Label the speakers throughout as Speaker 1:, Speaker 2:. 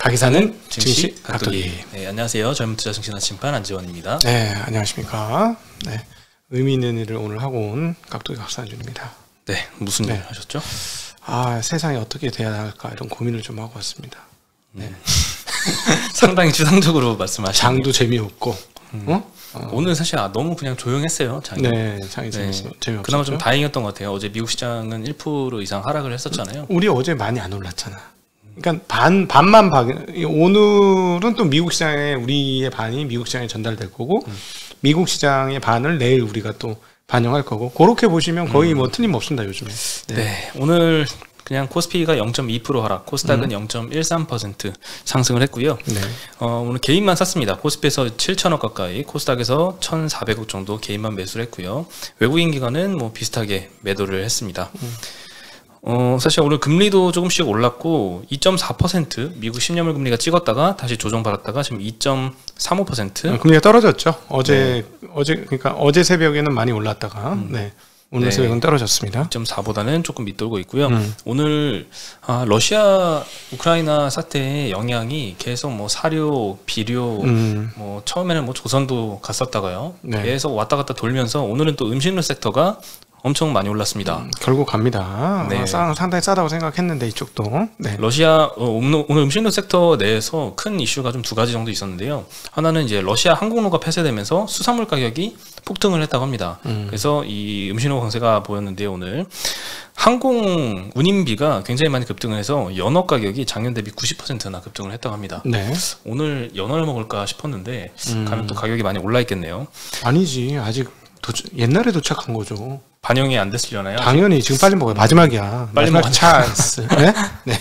Speaker 1: 가기사는 증시 각도기.
Speaker 2: 네, 안녕하세요. 젊은 투자 정신 나침반 안지원입니다.
Speaker 1: 네, 안녕하십니까. 네, 의미 있는 일을 오늘 하고 온 각도기 박사준입니다.
Speaker 2: 네, 무슨 일 하셨죠?
Speaker 1: 세상이 어떻게 돼야 할까 이런 고민을 좀 하고 왔습니다. 네.
Speaker 2: 상당히 추상적으로 말씀하시네요.
Speaker 1: 장도 재미없고,
Speaker 2: 오늘 사실 너무 그냥 조용했어요. 장이.
Speaker 1: 네, 장이 재미없었죠.
Speaker 2: 그나마 좀 다행이었던 것 같아요. 어제 미국 시장은 1% 이상 하락을 했었잖아요.
Speaker 1: 우리 어제 많이 안 올랐잖아. 그러니까 반만 오늘은 또 미국 시장에 우리의 반이 미국 시장에 전달될 거고 미국 시장의 반을 내일 우리가 또 반영할 거고 그렇게 보시면 거의 뭐 틀림없습니다 요즘에.
Speaker 2: 네, 오늘 그냥 코스피가 0.2% 하락, 코스닥은 0.13% 상승을 했고요.
Speaker 1: 네.
Speaker 2: 오늘 개인만 샀습니다. 코스피에서 7천억 가까이, 코스닥에서 1,400억 정도 개인만 매수를 했고요. 외국인 기관은 뭐 비슷하게 매도를 했습니다. 사실 오늘 금리도 조금씩 올랐고 2.4% 미국 10년물 금리가 찍었다가 다시 조정받았다가 지금 2.35%
Speaker 1: 금리가 떨어졌죠. 그러니까 어제 새벽에는 많이 올랐다가 오늘 새벽은 떨어졌습니다.
Speaker 2: 2.4보다는 조금 밑돌고 있고요. 오늘 러시아 우크라이나 사태의 영향이 계속 뭐 사료, 비료, 뭐 처음에는 뭐 조선도 갔었다가요. 계속 왔다 갔다 돌면서 오늘은 또 음식료 섹터가 엄청 많이 올랐습니다.
Speaker 1: 결국 갑니다.
Speaker 2: 네.
Speaker 1: 상당히 싸다고 생각했는데 이쪽도. 네.
Speaker 2: 러시아 오늘 음식료 섹터 내에서 큰 이슈가 좀 두 가지 정도 있었는데요. 하나는 이제 러시아 항공로가 폐쇄되면서 수산물 가격이 폭등을 했다고 합니다. 그래서 이 음식료 강세가 보였는데요. 오늘 항공 운임비가 굉장히 많이 급등을 해서 연어 가격이 작년 대비 90%나 급등을 했다고 합니다.
Speaker 1: 네.
Speaker 2: 오늘 연어를 먹을까 싶었는데 가면 또 가격이 많이 올라 있겠네요.
Speaker 1: 아니지, 아직 옛날에 도착한 거죠.
Speaker 2: 반영이 안 됐으려나요?
Speaker 1: 당연히 지금 빨리 먹어요. 마지막이야.
Speaker 2: 빨리
Speaker 1: 마지막 찬스. 네? 네.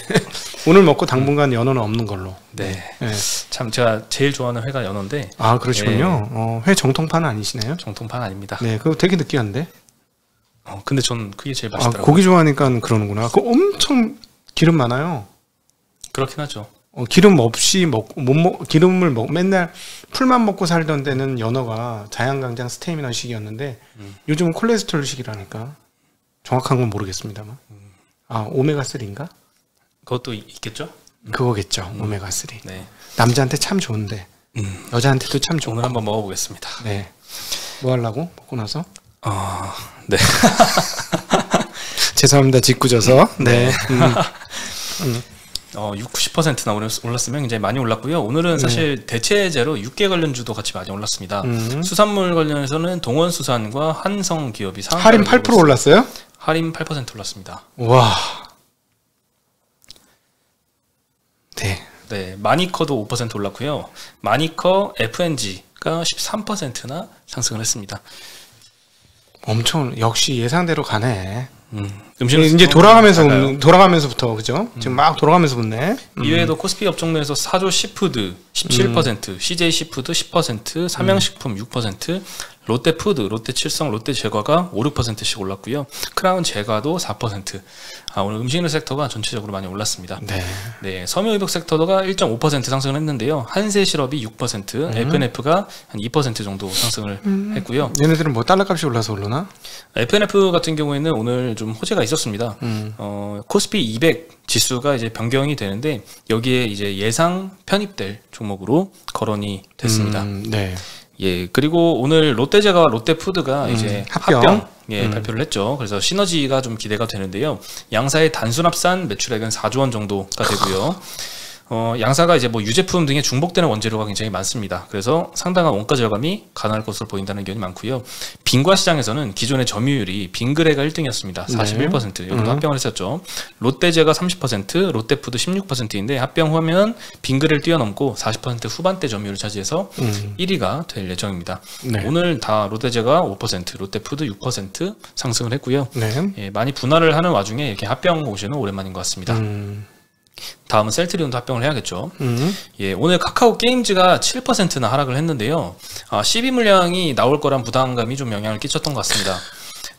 Speaker 1: 오늘 먹고 당분간 연어는 없는 걸로.
Speaker 2: 네.
Speaker 1: 네.
Speaker 2: 참 제가 제일 좋아하는 회가 연어인데.
Speaker 1: 그러시군요. 회 정통파는 아니시네요?
Speaker 2: 정통파는 아닙니다.
Speaker 1: 네, 그거 되게 느끼한데.
Speaker 2: 근데 전 그게 제일 맛있더라고요.
Speaker 1: 고기 좋아하니까 그러는구나. 그거 엄청 기름 많아요.
Speaker 2: 그렇긴 하죠.
Speaker 1: 기름 없이 기름을 맨날 풀만 먹고 살던 때는 연어가 자양강장 스테미너식이었는데 요즘은 콜레스테롤식이라니까 정확한 건 모르겠습니다만 오메가3인가?
Speaker 2: 그것도 있겠죠?
Speaker 1: 그거겠죠. 오메가3.
Speaker 2: 네.
Speaker 1: 남자한테 참 좋은데 여자한테도 참 좋고.
Speaker 2: 오늘 한번 먹어보겠습니다.
Speaker 1: 네. 뭐 하려고? 먹고 나서?
Speaker 2: 네.
Speaker 1: 죄송합니다. 짓궂어서. 네.
Speaker 2: 60%나 올랐으면 굉장히 많이 올랐고요. 오늘은 사실 대체제로 육계 관련주도 같이 많이 올랐습니다. 수산물 관련해서는 동원수산과 한성기업이
Speaker 1: 할인 8% 올랐어요?
Speaker 2: 할인 8% 올랐습니다.
Speaker 1: 와. 네.
Speaker 2: 네, 마니커도 5% 올랐고요. 마니커 FNG가 13%나 상승을 했습니다.
Speaker 1: 엄청 역시 예상대로 가네.
Speaker 2: 이제
Speaker 1: 돌아가면서부터 그죠? 지금 막 돌아가면서 붙네.
Speaker 2: 이외에도 코스피 업종내에서 사조 시푸드 17%, CJ 시푸드 10%, 삼양식품 6%, 롯데푸드, 롯데칠성, 롯데제과가 5, 6%씩 올랐고요. 크라운 제과도 4%. 오늘 음식료 섹터가 전체적으로 많이 올랐습니다. 네, 섬유의복 섹터가 1.5% 상승을 했는데요. 한세실업이 6%, FNF가 한 2% 정도 상승을 했고요.
Speaker 1: 얘네들은 뭐 달러값이 올라서 오르나?
Speaker 2: FNF 같은 경우에는 오늘 좀 호재가 있었습니다. 코스피 200 지수가 이제 변경이 되는데 여기에 이제 예상 편입될 종목으로 거론이 됐습니다.
Speaker 1: 네.
Speaker 2: 예, 그리고 오늘 롯데제과와 롯데푸드가 이제 합병 발표를 했죠. 그래서 시너지가 좀 기대가 되는데요. 양사의 단순 합산 매출액은 4조 원 정도가 되고요. 양사가 이제 뭐 유제품 등에 중복되는 원재료가 굉장히 많습니다. 그래서 상당한 원가 절감이 가능할 것으로 보인다는 의견이 많고요. 빈과 시장에서는 기존의 점유율이 빈그레가 1등이었습니다. 41%. 여기도 합병을 했었죠. 롯데제가 30%, 롯데푸드 16%인데 합병 후하면 빈그레를 뛰어넘고 40% 후반대 점유율을 차지해서 1위가 될 예정입니다. 네. 오늘 다 롯데제가 5%, 롯데푸드 6% 상승을 했고요.
Speaker 1: 네.
Speaker 2: 예, 많이 분할을 하는 와중에 이렇게 합병 모션은 오랜만인 것 같습니다. 다음은 셀트리온도 합병을 해야겠죠. 예, 오늘 카카오 게임즈가 7%나 하락을 했는데요. 시비 물량이 나올 거란 부담감이 좀 영향을 끼쳤던 것 같습니다.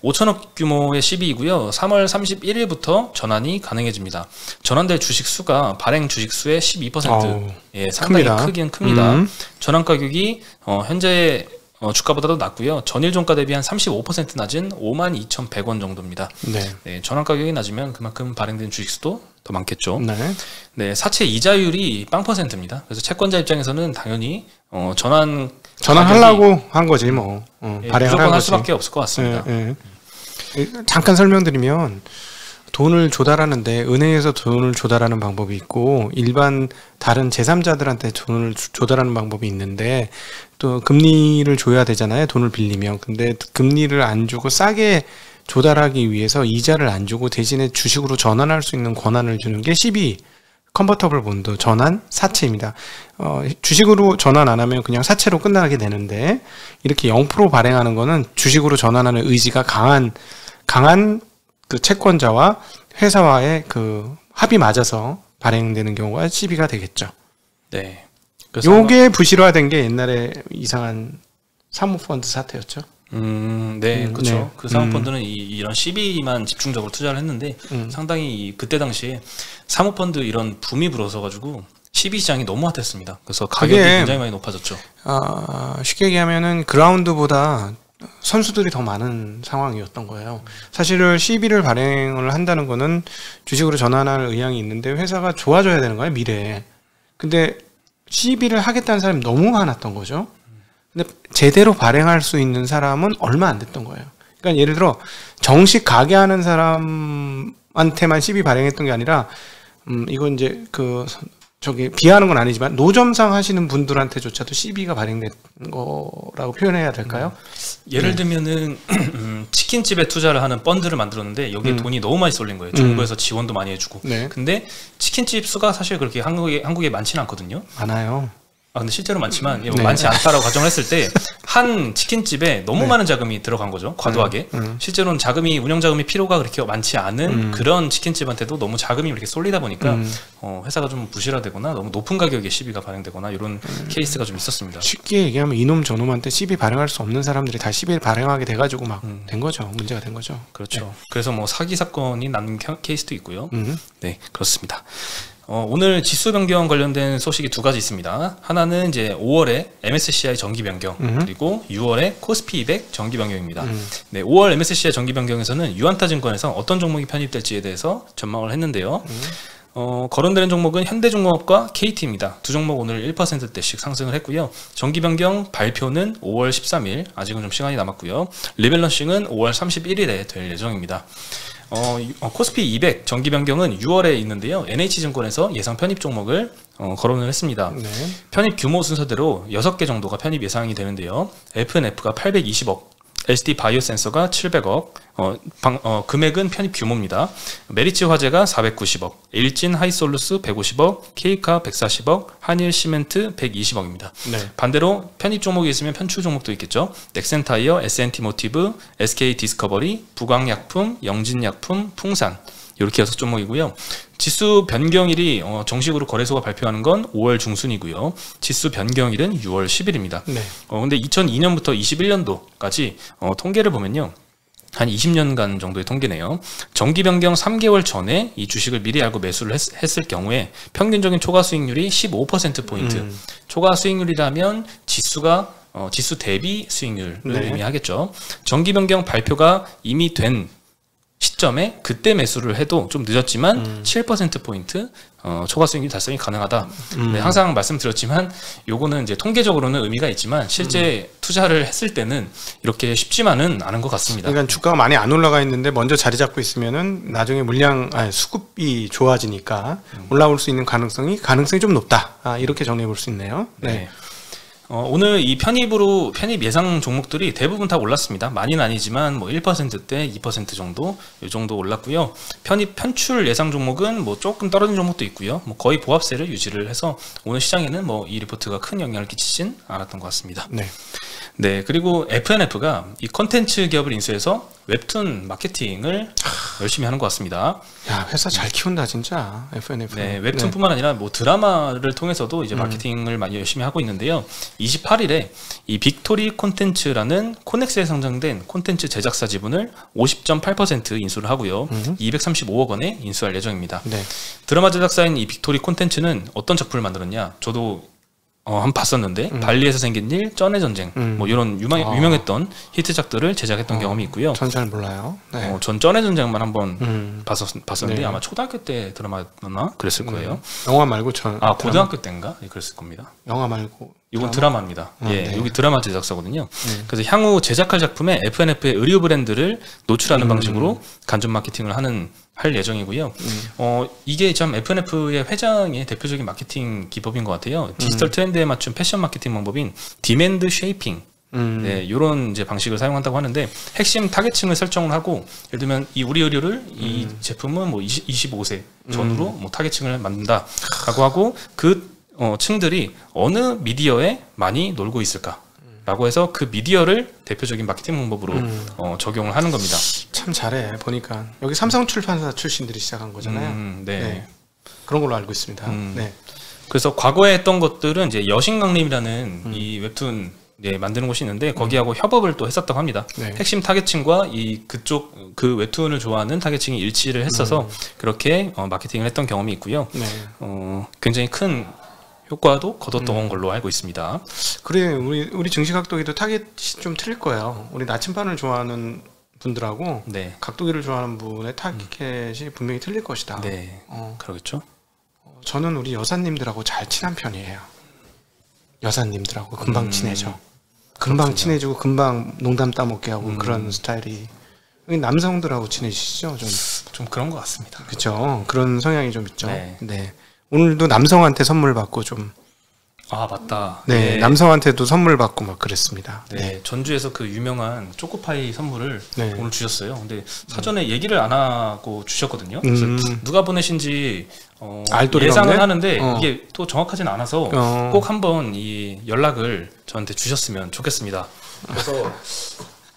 Speaker 2: 5천억 규모의 시비이고요. 3월 31일부터 전환이 가능해집니다. 전환될 주식 수가 발행 주식 수의 12%. 예, 상당히 크긴 큽니다. 전환 가격이 현재 주가보다도 낮고요. 전일 종가 대비 한 35% 낮은 52,100원 정도입니다.
Speaker 1: 네.
Speaker 2: 네, 전환 가격이 낮으면 그만큼 발행된 주식수도 더 많겠죠.
Speaker 1: 네.
Speaker 2: 네, 사채 이자율이 0%입니다. 그래서 채권자 입장에서는 당연히
Speaker 1: 전환하려고 한 거지 뭐.
Speaker 2: 무조건 할 수밖에 없을 것 같습니다.
Speaker 1: 잠깐 설명드리면 돈을 조달하는데 은행에서 돈을 조달하는 방법이 있고 일반 다른 제3자들한테 돈을 조달하는 방법이 있는데 또 금리를 줘야 되잖아요. 돈을 빌리면. 근데 금리를 안 주고 싸게 조달하기 위해서 이자를 안 주고 대신에 주식으로 전환할 수 있는 권한을 주는 게 CB 컨버터블 본드 전환 사채입니다. 주식으로 전환 안 하면 그냥 사채로 끝나게 되는데 이렇게 0% 발행하는 거는 주식으로 전환하는 의지가 강한 그 채권자와 회사와의 그 합이 맞아서 발행되는 경우가 CB가 되겠죠.
Speaker 2: 네.
Speaker 1: 요게 부실화된 게 옛날에 이상한 사모펀드 사태였죠.
Speaker 2: 네, 그렇죠. 그 사모펀드는 이런 CB만 집중적으로 투자를 했는데 상당히 그때 당시에 사모펀드 이런 붐이 불어서 가지고 CB 시장이 너무 핫했습니다. 그래서 가격이 굉장히 많이 높아졌죠.
Speaker 1: 쉽게 얘기하면은 그라운드보다 선수들이 더 많은 상황이었던 거예요. 사실은 CB를 발행을 한다는 거는 주식으로 전환할 의향이 있는데 회사가 좋아져야 되는 거예요, 미래에. 근데 CB를 하겠다는 사람이 너무 많았던 거죠. 근데 제대로 발행할 수 있는 사람은 얼마 안 됐던 거예요. 그러니까 예를 들어 정식 가게 하는 사람한테만 CB 발행했던 게 아니라 이건 이제 비하하는 건 아니지만 노점상 하시는 분들한테조차도 CB가 발행된 거라고 표현해야 될까요?
Speaker 2: 예를 들면은 치킨집에 투자를 하는 펀드를 만들었는데 여기에 돈이 너무 많이 쏠린 거예요. 정부에서 지원도 많이 해주고.
Speaker 1: 네. 근데
Speaker 2: 치킨집 수가 사실 그렇게 한국에 많지는 않거든요.
Speaker 1: 많아요.
Speaker 2: 근데 실제로 많지만 많지 않다라고 가정을 했을 때 한 치킨집에 너무 많은 자금이 들어간 거죠. 과도하게. 실제로는 운영 자금이 필요가 그렇게 많지 않은 그런 치킨집한테도 너무 자금이 이렇게 쏠리다 보니까 회사가 좀 부실화되거나 너무 높은 가격에 CB가 발행되거나 이런 케이스가 좀 있었습니다.
Speaker 1: 쉽게 얘기하면 이놈 저놈한테 CB 발행할 수 없는 사람들이 다 CB를 발행하게 돼가지고 막 된 거죠. 문제가 된 거죠.
Speaker 2: 그렇죠. 네. 그래서 사기 사건이 난 케이스도 있고요. 네, 그렇습니다. 오늘 지수 변경 관련된 소식이 두 가지 있습니다. 하나는 이제 5월에 MSCI 정기 변경, 그리고 6월에 코스피 200 정기 변경입니다. 네, 5월 MSCI 정기 변경에서는 유안타증권에서 어떤 종목이 편입될지에 대해서 전망을 했는데요. 거론되는 종목은 현대중공업과 KT입니다. 두 종목 오늘 1%대씩 상승을 했고요. 정기 변경 발표는 5월 13일, 아직은 좀 시간이 남았고요. 리밸런싱은 5월 31일에 될 예정입니다. 코스피 200 정기 변경은 6월에 있는데요. NH증권에서 예상 편입 종목을 거론을 했습니다. 네. 편입 규모 순서대로 6개 정도가 편입 예상이 되는데요. FNF가 820억, SD 바이오센서가 700억, 금액은 편입 규모입니다. 메리츠 화재가 490억, 일진 하이솔루스 150억, K카 140억, 한일 시멘트 120억입니다. 네. 반대로 편입 종목이 있으면 편출 종목도 있겠죠. 넥센타이어, S&T 모티브, SK 디스커버리, 부광약품, 영진약품, 풍산 이렇게 6종목이고요. 지수 변경일이 정식으로 거래소가 발표하는 건 5월 중순이고요. 지수 변경일은 6월 10일입니다. 네. 근데 2002년부터 21년도까지 통계를 보면요. 한 20년간 정도의 통계네요. 정기 변경 3개월 전에 이 주식을 미리 알고 매수를 했을 경우에 평균적인 초과 수익률이 15%포인트. 초과 수익률이라면 지수 대비 수익률을 의미하겠죠. 정기 변경 발표가 이미 된 시점에 그때 매수를 해도 좀 늦었지만 7%포인트 초과 수익률 달성이 가능하다. 네, 항상 말씀드렸지만 요거는 이제 통계적으로는 의미가 있지만 실제 투자를 했을 때는 이렇게 쉽지만은 않은 것 같습니다.
Speaker 1: 그러니까 주가가 많이 안 올라가 있는데 먼저 자리 잡고 있으면은 나중에 수급이 좋아지니까 올라올 수 있는 가능성이 좀 높다. 이렇게 정리해 볼 수 있네요. 네.
Speaker 2: 오늘 이 편입 예상 종목들이 대부분 다 올랐습니다. 많이는 아니지만 1%대 2% 정도 이 정도 올랐고요. 편출 예상 종목은 조금 떨어진 종목도 있고요. 거의 보합세를 유지를 해서 오늘 시장에는 이 리포트가 큰 영향을 끼치진 않았던 것 같습니다. 네, 그리고 FNF가 이 콘텐츠 기업을 인수해서 웹툰 마케팅을 열심히 하는 것 같습니다.
Speaker 1: 야, 회사 잘 키운다 진짜 FNF.
Speaker 2: 네, 웹툰뿐만 아니라 드라마를 통해서도 이제 마케팅을 많이 열심히 하고 있는데요. 28일에 이 빅토리 콘텐츠라는 코넥스에 상장된 콘텐츠 제작사 지분을 50.8% 인수를 하고요. 235억 원에 인수할 예정입니다. 네. 드라마 제작사인 이 빅토리 콘텐츠는 어떤 작품을 만들었냐? 저도 한번 봤었는데 발리에서 생긴 일, 쩐의 전쟁 뭐 이런 유명했던 히트작들을 제작했던 경험이 있고요.
Speaker 1: 전 잘 몰라요. 네.
Speaker 2: 전 쩐의 전쟁만 한번 봤었는데 네. 아마 초등학교 때 드라마였나 그랬을 거예요.
Speaker 1: 영화 말고
Speaker 2: 고등학교 때인가 그랬을 겁니다.
Speaker 1: 영화 말고
Speaker 2: 이건 드라마입니다. 예, 네. 여기 드라마 제작사거든요. 그래서 향후 제작할 작품에 FNF의 의류 브랜드를 노출하는 방식으로 간접 마케팅을 할 예정이고요. 이게 참 FNF의 회장의 대표적인 마케팅 기법인 것 같아요. 디지털 트렌드에 맞춘 패션 마케팅 방법인 디맨드 쉐이핑. 네, 이런 이제 방식을 사용한다고 하는데 핵심 타겟층을 설정을 하고 예를 들면 이 우리 의류를 이 제품은 뭐 25세 전후로 뭐 타겟층을 만든다라고 하고 그 층들이 어느 미디어에 많이 놀고 있을까? 라고 해서 그 미디어를 대표적인 마케팅 방법으로 적용을 하는 겁니다.
Speaker 1: 참 잘해 보니까 여기 삼성출판사 출신들이 시작한 거잖아요.
Speaker 2: 네.
Speaker 1: 네. 그런 걸로 알고 있습니다. 네.
Speaker 2: 그래서 과거에 했던 것들은 이제 여신강림이라는 이 웹툰 만드는 곳이 있는데 거기하고 협업을 또 했었다고 합니다. 네. 핵심 타겟층과 그쪽 그 웹툰을 좋아하는 타겟층이 일치를 했어서 그렇게 마케팅을 했던 경험이 있고요. 네. 굉장히 큰 효과도 거뒀던 걸로 알고 있습니다.
Speaker 1: 그래, 우리 증시각도기도 타겟이 좀 틀릴 거예요. 우리 나침반을 좋아하는 분들하고 네. 각도기를 좋아하는 분의 타겟이 분명히 틀릴 것이다.
Speaker 2: 네, 그러겠죠.
Speaker 1: 저는 우리 여사님들하고 잘 친한 편이에요. 여사님들하고 금방 친해져. 금방 그렇군요. 친해지고 금방 농담 따먹게 하고 그런 스타일이. 남성들하고 친해지시죠?
Speaker 2: 좀 그런 것 같습니다.
Speaker 1: 그렇죠. 그런 성향이 좀 있죠. 네. 네. 오늘도 남성한테 선물 받고 좀.
Speaker 2: 아, 맞다.
Speaker 1: 네, 네. 남성한테도 선물 받고 막 그랬습니다.
Speaker 2: 네. 네. 전주에서 그 유명한 초코파이 선물을
Speaker 1: 네.
Speaker 2: 오늘 주셨어요. 근데 사전에 얘기를 안 하고 주셨거든요. 그래서 누가 보내신지 예상은 하는데 이게 또 정확하지는 않아서 꼭 한번 이 연락을 저한테 주셨으면 좋겠습니다. 그래서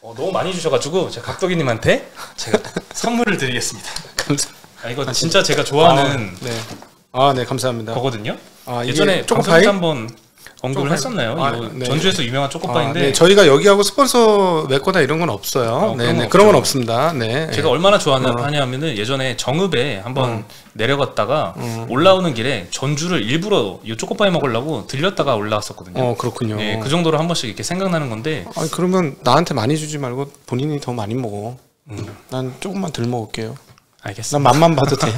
Speaker 2: 너무 많이 주셔가지고 제가 각도기님한테 제가 선물을 드리겠습니다.
Speaker 1: 감사합니다.
Speaker 2: 이거 진짜 제가 좋아하는
Speaker 1: 네. 네, 감사합니다.
Speaker 2: 거거든요. 예전에 방송에서 한번 언급을 했었나요?
Speaker 1: 네.
Speaker 2: 전주에서 유명한 초코파이인데
Speaker 1: 네. 저희가 여기하고 스폰서 맺거나 이런 건 없어요. 네, 그런 건 없습니다. 네.
Speaker 2: 제가 얼마나 좋아하냐면은 예전에 정읍에 한번 내려갔다가 올라오는 길에 전주를 일부러 이 초코파이 먹으려고 들렸다가 올라왔었거든요.
Speaker 1: 그렇군요.
Speaker 2: 네, 그 정도로 한 번씩 이렇게 생각나는 건데.
Speaker 1: 그러면 나한테 많이 주지 말고 본인이 더 많이 먹어. 난 조금만 덜 먹을게요.
Speaker 2: 알겠습니다.
Speaker 1: 난 맛만 봐도 돼.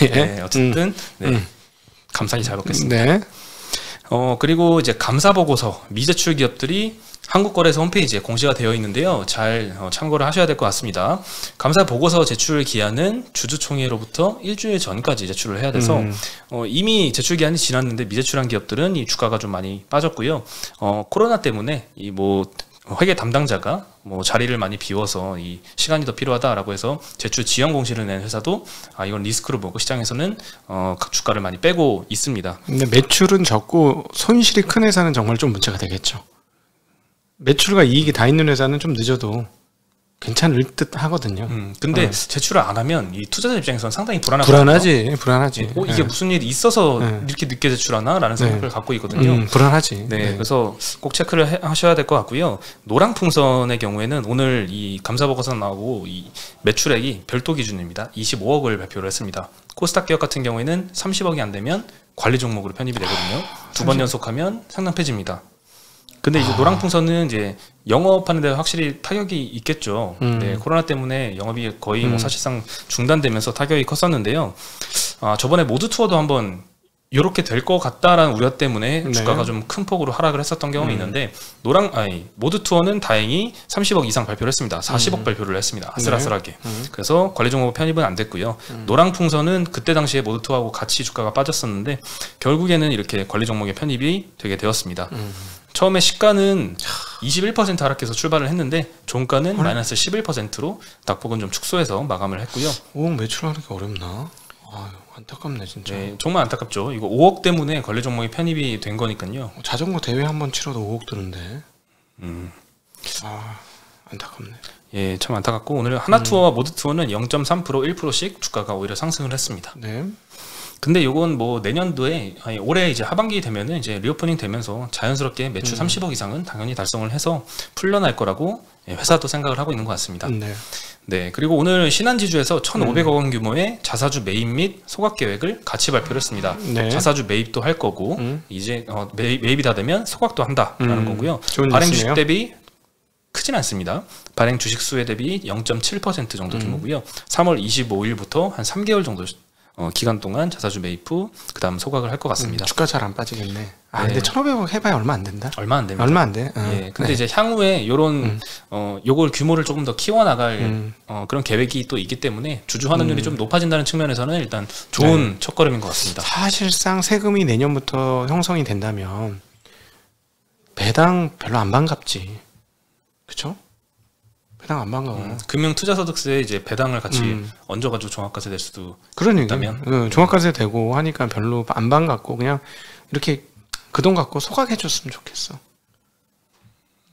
Speaker 2: 네. 네, 어쨌든 감사히 잘 먹겠습니다.
Speaker 1: 네.
Speaker 2: 그리고 이제 감사 보고서 미제출 기업들이 한국거래소 홈페이지에 공시가 되어 있는데요. 잘 참고를 하셔야 될 것 같습니다. 감사 보고서 제출 기한은 주주총회로부터 일주일 전까지 제출을 해야 돼서 이미 제출 기한이 지났는데 미제출한 기업들은 이 주가가 좀 많이 빠졌고요. 코로나 때문에 회계 담당자가 자리를 많이 비워서 이 시간이 더 필요하다라고 해서 제출 지연 공시를 낸 회사도 이건 리스크로 보고 시장에서는 각 주가를 많이 빼고 있습니다.
Speaker 1: 근데 매출은 적고 손실이 큰 회사는 정말 좀 문제가 되겠죠. 매출과 이익이 다 있는 회사는 좀 늦어도 괜찮을 듯 하거든요.
Speaker 2: 근데 제출을 안 하면 이 투자자 입장에서는 상당히 불안하지. 이게 무슨 일이 있어서 이렇게 늦게 제출하나? 라는 생각을 갖고 있거든요.
Speaker 1: 불안하지.
Speaker 2: 네, 그래서 꼭 체크를 하셔야 될 것 같고요. 노랑풍선의 경우에는 오늘 이 감사보고서 나오고 이 매출액이 별도 기준입니다. 25억을 발표를 했습니다. 코스닥 기업 같은 경우에는 30억이 안 되면 관리 종목으로 편입이 되거든요. 2번 연속하면 상장 폐지입니다. 근데 이제 노랑풍선은 이제 영업하는 데 확실히 타격이 있겠죠. 네, 코로나 때문에 영업이 거의 사실상 중단되면서 타격이 컸었는데요. 저번에 모드 투어도 한번 이렇게 될 것 같다라는 우려 때문에 주가가 좀 큰 폭으로 하락을 했었던 경험이 있는데 모드 투어는 다행히 30억 이상 발표를 했습니다. 40억 발표를 했습니다. 아슬아슬하게. 그래서 관리 종목 편입은 안 됐고요. 노랑풍선은 그때 당시에 모드 투어하고 같이 주가가 빠졌었는데 결국에는 이렇게 관리 종목에 편입이 되게 되었습니다. 처음에 시가는 21% 하락해서 출발을 했는데 종가는 마이너스 11%로 낙폭은 좀 축소해서 마감을 했고요.
Speaker 1: 5억 매출하는 게 어렵나? 안타깝네 진짜.
Speaker 2: 네, 정말 안타깝죠. 이거 5억 때문에 관리 종목이 편입이 된 거니까요.
Speaker 1: 자전거 대회 한번 치러도 5억 드는데. 안타깝네.
Speaker 2: 예, 참 안타깝고 오늘 하나투어와 모드투어는 0.3% 1%씩 주가가 오히려 상승을 했습니다.
Speaker 1: 네.
Speaker 2: 근데 요건 내년도에 올해 이제 하반기 되면은 이제 리오프닝 되면서 자연스럽게 매출 30억 이상은 당연히 달성을 해서 풀려날 거라고 회사도 생각을 하고 있는 것 같습니다.
Speaker 1: 네.
Speaker 2: 네, 그리고 오늘 신한지주에서 1,500억 원 규모의 자사주 매입 및 소각 계획을 같이 발표를 했습니다.
Speaker 1: 네.
Speaker 2: 자사주 매입도 할 거고 이제 매입이 다 되면 소각도 한다라는 거고요. 발행 주식 대비 크진 않습니다. 발행 주식 수에 대비 0.7% 정도 규모고요. 3월 25일부터 한 3개월 정도 기간 동안 자사주 매입 후 그다음 소각을 할 것 같습니다.
Speaker 1: 주가 잘 안 빠지겠네. 아,
Speaker 2: 네.
Speaker 1: 근데 1,500억 해봐야 얼마 안 된다.
Speaker 2: 얼마 안 됩니다.
Speaker 1: 얼마 안 돼.
Speaker 2: 예, 근데 이제 향후에 요런 요걸 규모를 조금 더 키워나갈 그런 계획이 또 있기 때문에 주주 환원율이 좀 높아진다는 측면에서는 일단 좋은 첫걸음인 것 같습니다.
Speaker 1: 사실상 세금이 내년부터 형성이 된다면 배당 별로 안 반갑지. 그쵸? 배당 안 반가워요.
Speaker 2: 금융투자소득세에 이제 배당을 같이 얹어가지고 종합과세 될 수도
Speaker 1: 그러니까
Speaker 2: 있다면
Speaker 1: 종합과세 되고 하니까 별로 안 반갑고 그냥 이렇게 그 돈 갖고 소각해줬으면 좋겠어.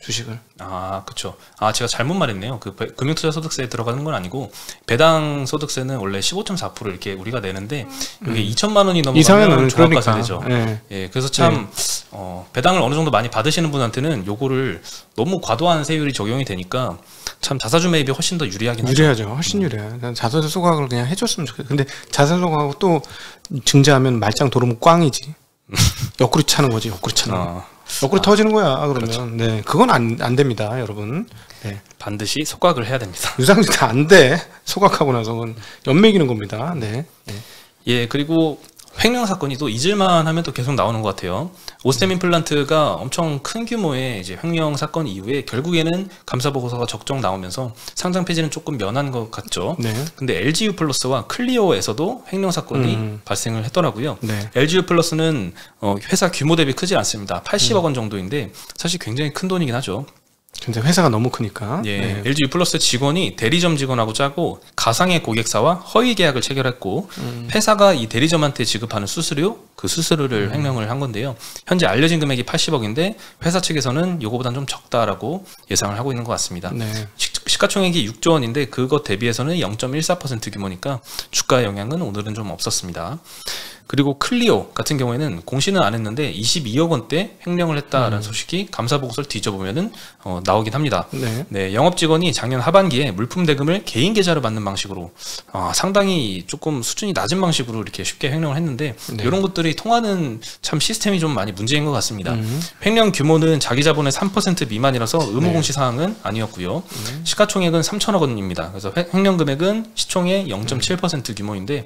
Speaker 1: 주식을.
Speaker 2: 아, 그렇죠. 아, 제가 잘못 말했네요. 그 금융투자소득세에 들어가는 건 아니고 배당 소득세는 원래 15.4% 이렇게 우리가 내는데 이게 2천만 원이 넘어가면 종합과세 되죠.
Speaker 1: 네.
Speaker 2: 예, 그래서 참 배당을 어느 정도 많이 받으시는 분한테는 요거를 너무 과도한 세율이 적용이 되니까 참 자사주 매입이 훨씬 더 유리하긴 하죠.
Speaker 1: 유리하죠. 훨씬 유리해요. 자사주 소각을 그냥 해줬으면 좋겠어. 근데 자사주 소각하고 또 증자하면 말짱 도르면 꽝이지. 옆구리 차는 거지. 옆구리 차는 거. 옆구리 터지는 거야. 그러면 그렇죠. 네, 그건 안 됩니다, 여러분. 네.
Speaker 2: 반드시 소각을 해야 됩니다.
Speaker 1: 유상증자 안 돼. 소각하고 나서는 연맥이는 겁니다. 네. 네.
Speaker 2: 예, 그리고 횡령 사건이 또 잊을만 하면 또 계속 나오는 것 같아요. 오스템 임플란트가 엄청 큰 규모의 이제 횡령 사건 이후에 결국에는 감사 보고서가 적정 나오면서 상장 폐지는 조금 면한 것 같죠.
Speaker 1: 네.
Speaker 2: 근데 LGU 플러스와 클리오에서도 횡령 사건이 발생을 했더라고요.
Speaker 1: 네.
Speaker 2: LGU 플러스는 회사 규모 대비 크지 않습니다. 80억 원 정도인데 사실 굉장히 큰 돈이긴 하죠.
Speaker 1: 근데 회사가 너무 크니까.
Speaker 2: 예,
Speaker 1: 네.
Speaker 2: LG U+ 직원이 대리점 직원하고 짜고 가상의 고객사와 허위 계약을 체결했고 회사가 이 대리점한테 지급하는 수수료, 그 수수료를 횡령을 한 건데요. 현재 알려진 금액이 80억인데 회사 측에서는 요거보단 좀 적다라고 예상을 하고 있는 것 같습니다.
Speaker 1: 네.
Speaker 2: 시가총액이 6조 원인데 그것 대비해서는 0.14% 규모니까 주가 영향은 오늘은 좀 없었습니다. 그리고 클리오 같은 경우에는 공시는 안 했는데 22억 원대 횡령을 했다라는 소식이 감사 보고서를 뒤져보면은 나오긴 합니다.
Speaker 1: 네.
Speaker 2: 네, 영업 직원이 작년 하반기에 물품 대금을 개인 계좌로 받는 방식으로 상당히 조금 수준이 낮은 방식으로 이렇게 쉽게 횡령을 했는데
Speaker 1: 네.
Speaker 2: 이런 것들이 통하는 참 시스템이 좀 많이 문제인 것 같습니다. 횡령 규모는 자기 자본의 3% 미만이라서 의무 공시 사항은 아니었고요. 시가총액은 3천억 원입니다. 그래서 횡령 금액은 시총의 0.7% 규모인데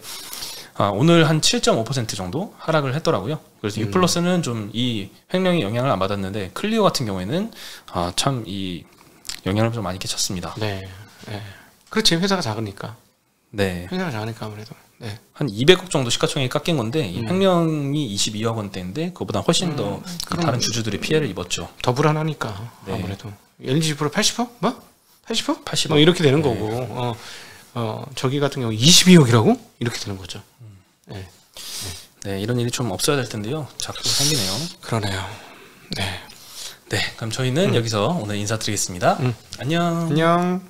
Speaker 2: 오늘 한 7.5% 정도 하락을 했더라고요. 그래서 U+는 좀 이 횡령의 영향을 안 받았는데 클리오 같은 경우에는 참 이 영향을 좀 많이 끼쳤습니다.
Speaker 1: 네. 네. 그렇지. 회사가 작으니까.
Speaker 2: 네.
Speaker 1: 회사가 작으니까 아무래도. 네.
Speaker 2: 한 200억 정도 시가총액이 깎인 건데 이 횡령이 22억 원대인데 그보다 훨씬 더 다른 주주들이 피해를 입었죠.
Speaker 1: 더 불안하니까.
Speaker 2: 네.
Speaker 1: 아무래도. LG U+ 80억? 뭐? 80억?
Speaker 2: 80억.
Speaker 1: 뭐 이렇게 되는 거고. 저기 같은 경우 22억이라고? 이렇게 되는 거죠. 네.
Speaker 2: 네, 이런 일이 좀 없어야 될 텐데요. 자꾸 생기네요.
Speaker 1: 그러네요. 네.
Speaker 2: 네, 그럼 저희는 여기서 오늘 인사드리겠습니다. 안녕.
Speaker 1: 안녕.